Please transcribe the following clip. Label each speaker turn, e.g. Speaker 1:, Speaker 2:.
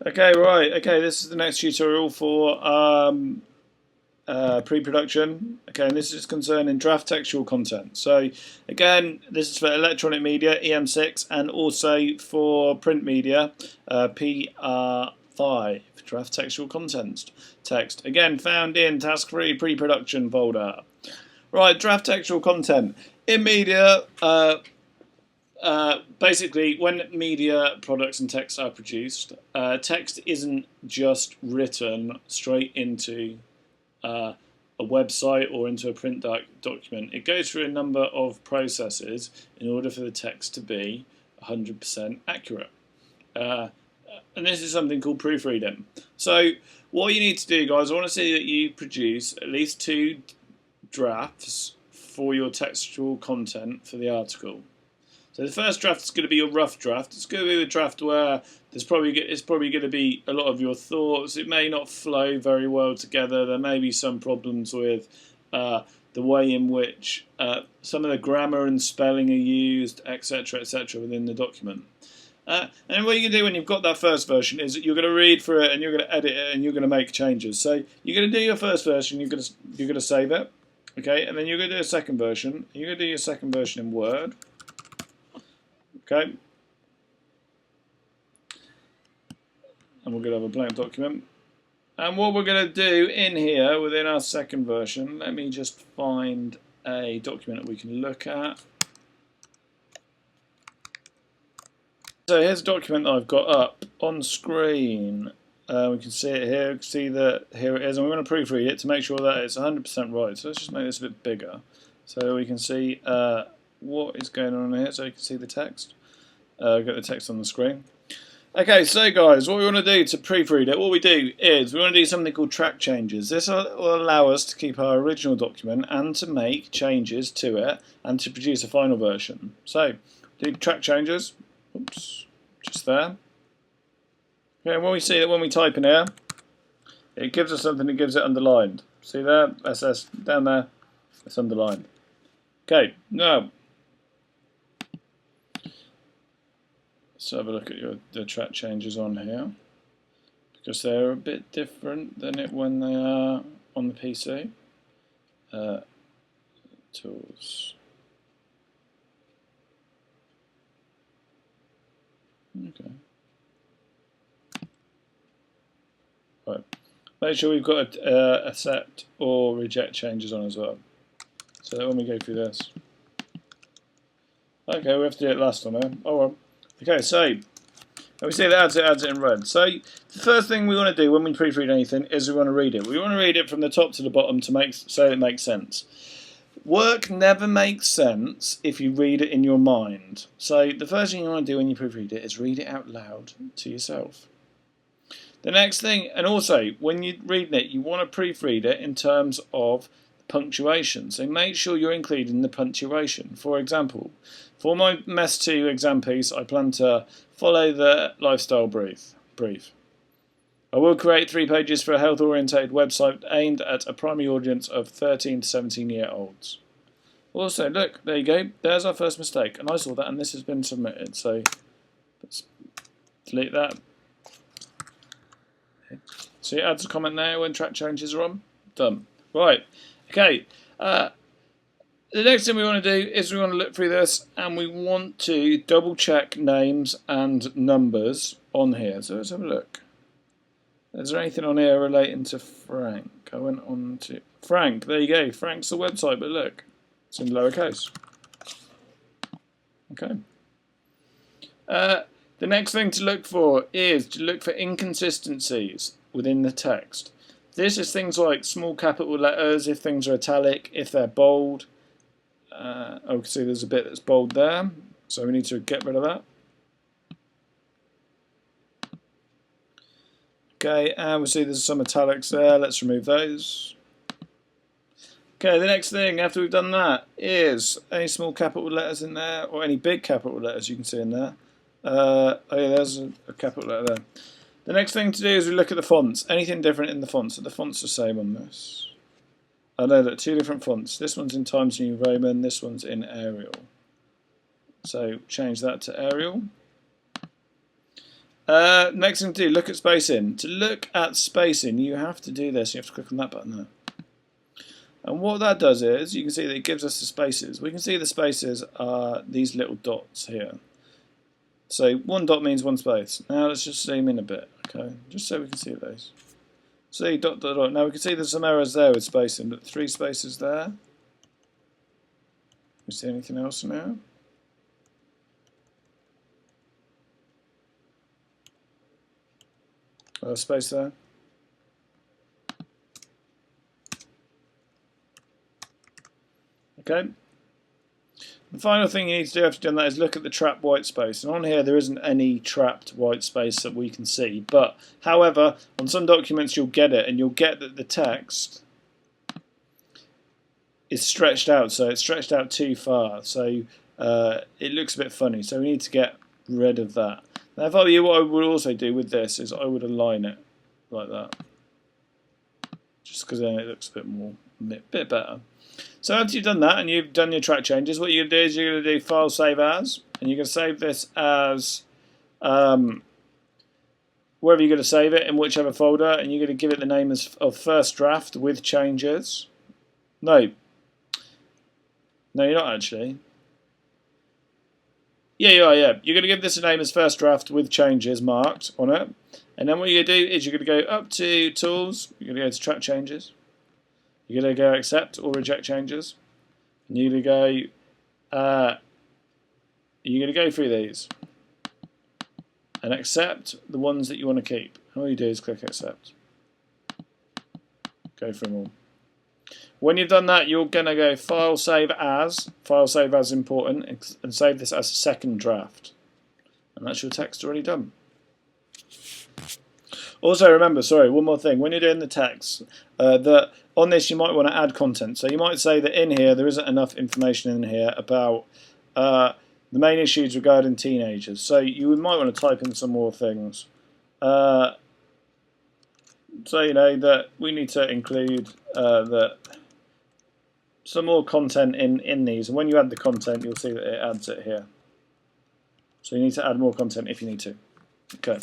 Speaker 1: Okay, right. Okay, this is the next tutorial for pre-production. Okay, and this is concerning draft textual content. So again, this is for electronic media, EM6, and also for print media, PR5, draft textual content text. Again, found in task 3 pre-production folder. Right, draft textual content. In media, basically, when media products and text are produced, text isn't just written straight into a website or into a print document. It goes through a number of processes in order for the text to be 100% accurate. And this is something called proofreading. So what you need to do, guys, I want to see that you produce at least 2 drafts for your textual content for the article. So the first draft is going to be your rough draft. It's going to be a draft where it's probably going to be a lot of your thoughts. It may not flow very well together. There may be some problems with the way in which some of the grammar and spelling are used, etc., etc., within the document. And what you can do when you've got that first version is you're going to read through it and you're going to edit it and you're going to make changes. So you're going to do your first version. You're going to save it, okay, and then you're going to do a second version. You're going to do your second version in Word. Okay, and we're going to have a blank document. And what we're going to do in here within our second version, let me just find a document that we can look at. So here's a document that I've got up on screen. We can see it here. We can see that here it is, and we're going to proofread it to make sure that it's 100% right. So let's just make this a bit bigger so we can see what is going on here. So you can see the text. We've got the text on the screen. Okay, so guys, what we want to do to proofread it, what we do is we want to do something called track changes. This will allow us to keep our original document and to make changes to it and to produce a final version. So, do track changes. Oops, just there. Okay, and when we see that when we type in here, it gives us something that gives it underlined. See there? SS down there, it's underlined. Okay, now let's have a look at the track changes on here, because they're a bit different than it when they are on the PC. Tools. Okay. Right. Make sure we've got accept or reject changes on as well, so that when we go through this. Okay, we have to do it last time, eh? Oh well. Okay, so we see that adds it in red. So the first thing we want to do when we proofread anything is we want to read it. We want to read it from the top to the bottom to make so it makes sense. Work never makes sense if you read it in your mind. So the first thing you want to do when you proofread it is read it out loud to yourself. The next thing, and also when you're reading it, you want to proofread it in terms of punctuation. So make sure you're including the punctuation. For example, for my Mess 2 exam piece, I plan to follow the lifestyle brief. I will create 3 pages for a health-oriented website aimed at a primary audience of 13 to 17-year-olds. Also, look, there you go. There's our first mistake, and I saw that, and this has been submitted. So let's delete that. So it adds a comment there when track changes are on. Done. Right. Okay. The next thing we want to do is we want to look through this and we want to double check names and numbers on here. So let's have a look. Is there anything on here relating to Frank? I went on to Frank. There you go. Frank's the website, but look, it's in lowercase. Okay. The next thing to look for is to look for inconsistencies within the text. This is things like small capital letters, if things are italic, if they're bold. Oh, see there's a bit that's bold there, so we need to get rid of that. Okay, and we see there's some italics there, let's remove those. Okay, the next thing after we've done that is any small capital letters in there, or any big capital letters you can see in there. Oh yeah, there's a capital letter there. The next thing to do is we look at the fonts. Anything different in the fonts? So the font's the same on this. I know that 2 different fonts. This one's in Times New Roman, this one's in Arial. So change that to Arial. Next thing to do, look at spacing. To look at spacing, you have to do this. You have to click on that button there. And what that does is, you can see that it gives us the spaces. We can see the spaces are these little dots here. So one dot means one space. Now let's just zoom in a bit, okay? Just so we can see those. See, dot, dot, dot. Now we can see there's some errors there with spacing, but 3 spaces there. You see anything else now? Space there. Okay. The final thing you need to do after doing that is look at the trapped white space. And on here there isn't any trapped white space that we can see. But, however, on some documents you'll get it, and you'll get that the text is stretched out. So it's stretched out too far. So it looks a bit funny. So we need to get rid of that. Now, if I were you, what I would also do with this is I would align it like that. Just because then it looks a bit better. So after you've done that and you've done your track changes, what you're going to do is you're going to do File Save As, and you're going to save this as wherever you're going to save it, in whichever folder, and you're going to give it the name of First Draft with changes. No, you're not actually. Yeah, you are, yeah. You're going to give this a name as First Draft with changes marked on it. And then what you're going to do is you're going to go up to Tools, you're going to go to Track Changes. You're going to go Accept or Reject Changes. And you're going to go through these and accept the ones that you want to keep. And all you do is click Accept. Go through them all. When you've done that, you're going to go File Save As important, and save this as a second draft. And that's your text already done. Also remember, sorry, one more thing. When you're doing the text, that on this you might want to add content. So you might say that in here there isn't enough information in here about the main issues regarding teenagers. So you might want to type in some more things. So you know that we need to include some more content in these. And when you add the content, you'll see that it adds it here. So you need to add more content if you need to. Okay.